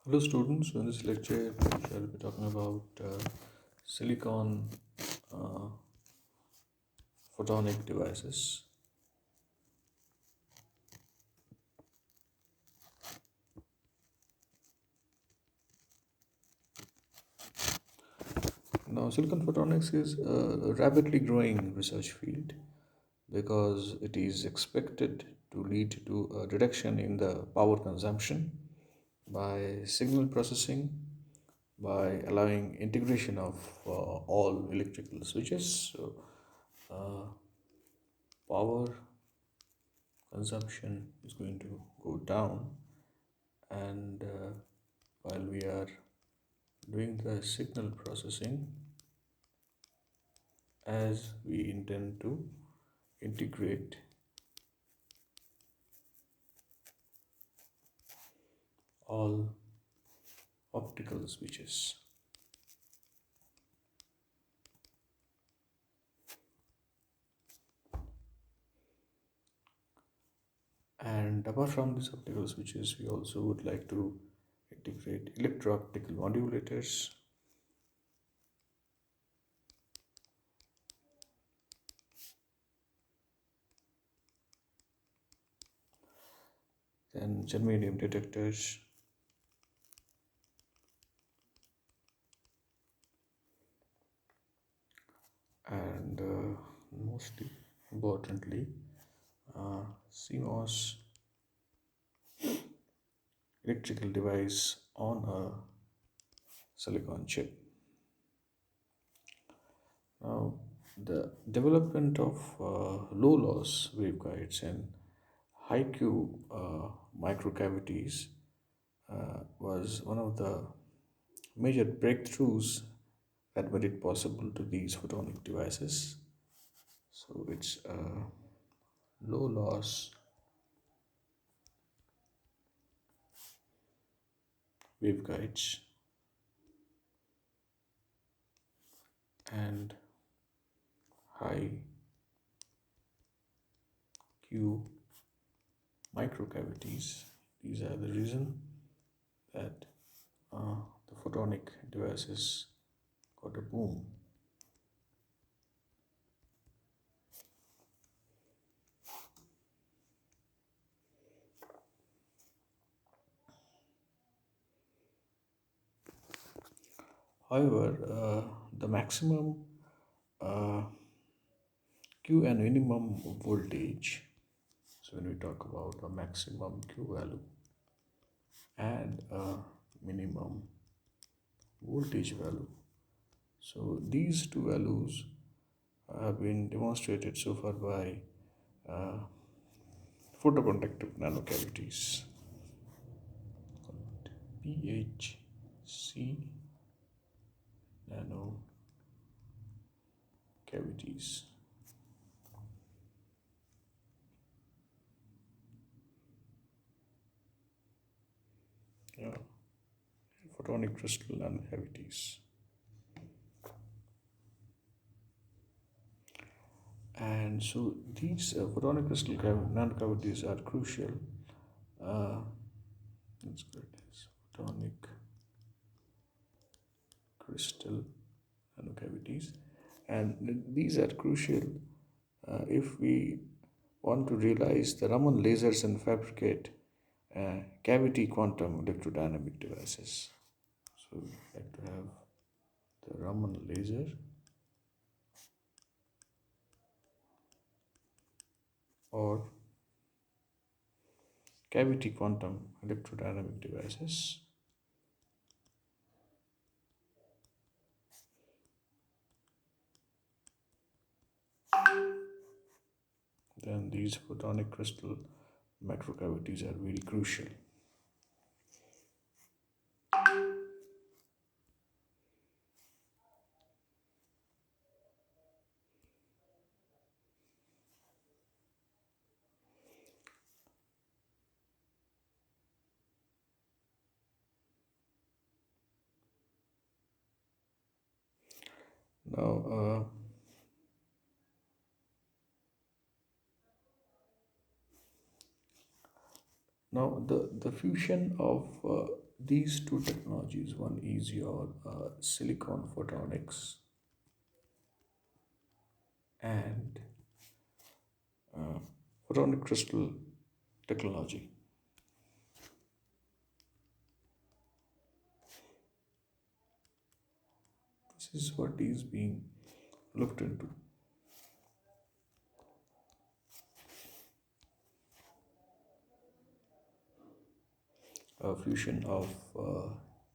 Hello, students. In this lecture, we shall be talking about silicon uh, photonic devices. Now, silicon photonics is a rapidly growing research field because it is expected to lead to a reduction in the power consumption by signal processing, by allowing integration of all electrical switches. So, uh, power consumption is going to go down, and while we are doing the signal processing, as we intend to integrate all optical switches. And apart from these optical switches, we also would like to integrate electro-optical modulators, then germanium detectors, and mostly importantly, CMOS electrical device on a silicon chip. Now, the development of low loss waveguides and high Q microcavities was one of the major breakthroughs that made it possible to these photonic devices. So, it's low loss waveguides and high Q microcavities. These are the reason that the photonic devices got a boom. However, the maximum uh, Q and minimum voltage. So when we talk about a maximum Q value and a minimum voltage value, so these two values have been demonstrated so far by uh, photoconductive nanocavities called PhC nanocavities. Yeah, photonic crystal nanocavities. And so these photonic crystal nanocavities are crucial. Uh, let's go this photonic crystal nanocavities, and these are crucial if we want to realize the Raman lasers and fabricate cavity quantum electrodynamic devices. So we like to have the Raman laser or cavity quantum electrodynamic devices. Then these photonic crystal microcavities are very crucial. Now, the fusion of these two technologies, one is your silicon photonics and uh, photonic crystal technology. This is what is being looked into. A fusion of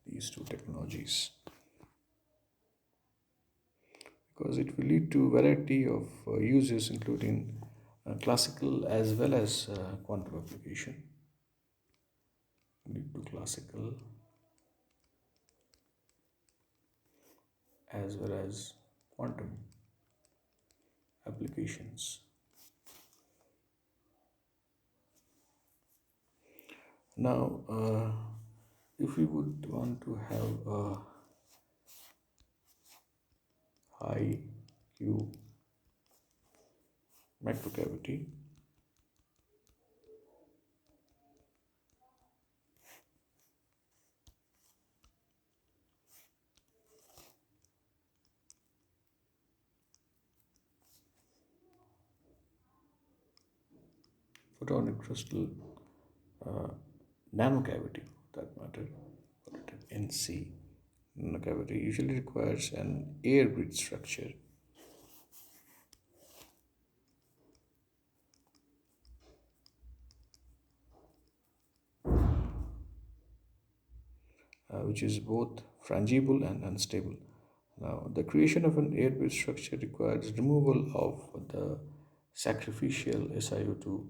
these two technologies, because it will lead to variety of uses, including classical as well as quantum application. Lead to classical as well as quantum applications. Now, if we would want to have a high Q microcavity, photonic crystal uh, nanocavity, for that matter, call it an NC. Nanocavity usually requires an air bridge structure, which is both frangible and unstable. Now, the creation of an air bridge structure requires removal of the sacrificial SiO2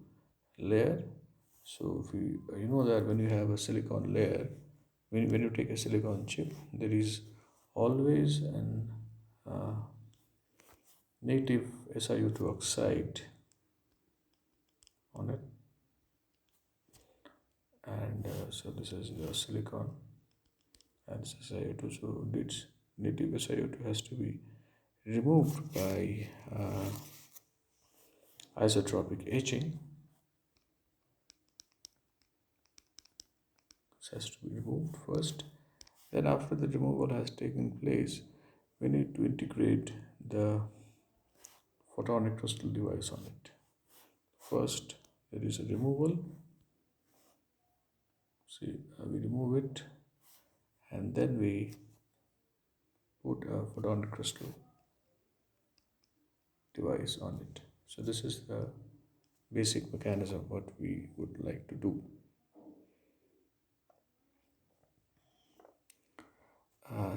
layer. So, if you know that when you have a silicon layer, when you take a silicon chip, there is always an uh, native SiO2 oxide on it, and so this is the silicon and this is SiO2. So, its native SiO2 has to be removed by isotropic etching. This has to be removed first. Then, after the removal has taken place, we need to integrate the photonic crystal device on it. First, there is a removal. See, we remove it and then we put a photonic crystal device on it. So, this is the basic mechanism what we would like to do.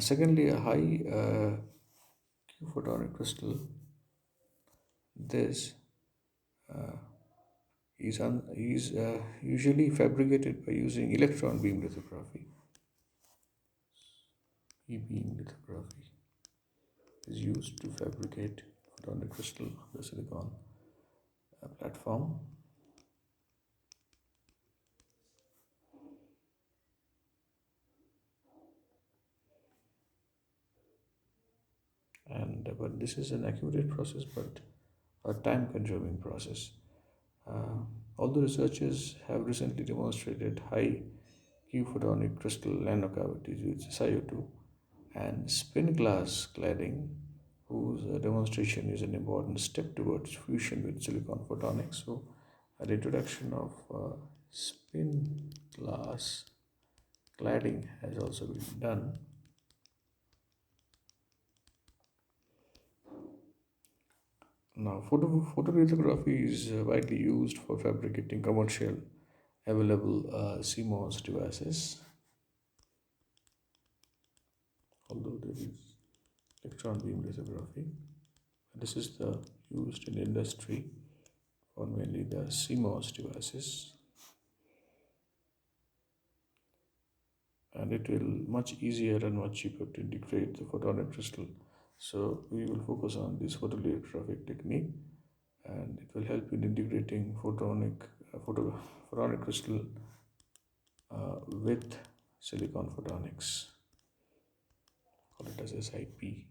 Secondly, a high Q photonic crystal, this is usually fabricated by using electron beam lithography. E-beam lithography is used to fabricate photonic crystal on the silicon platform. And but this is an accurate process, but a time-consuming process. Uh, Although researchers have recently demonstrated high Q photonic crystal nanocavities with SiO2 and spin glass cladding, whose demonstration is an important step towards fusion with silicon photonics. So, the introduction of spin glass cladding has also been done. Now, photolithography is widely used for fabricating commercial available CMOS devices, although there is electron beam lithography. This is the used in industry for mainly the CMOS devices, and it will much easier and much cheaper to integrate the photonic crystal. So we will focus on this photolithographic technique, and it will help in integrating photonic crystal with silicon photonics. Call it as SiP.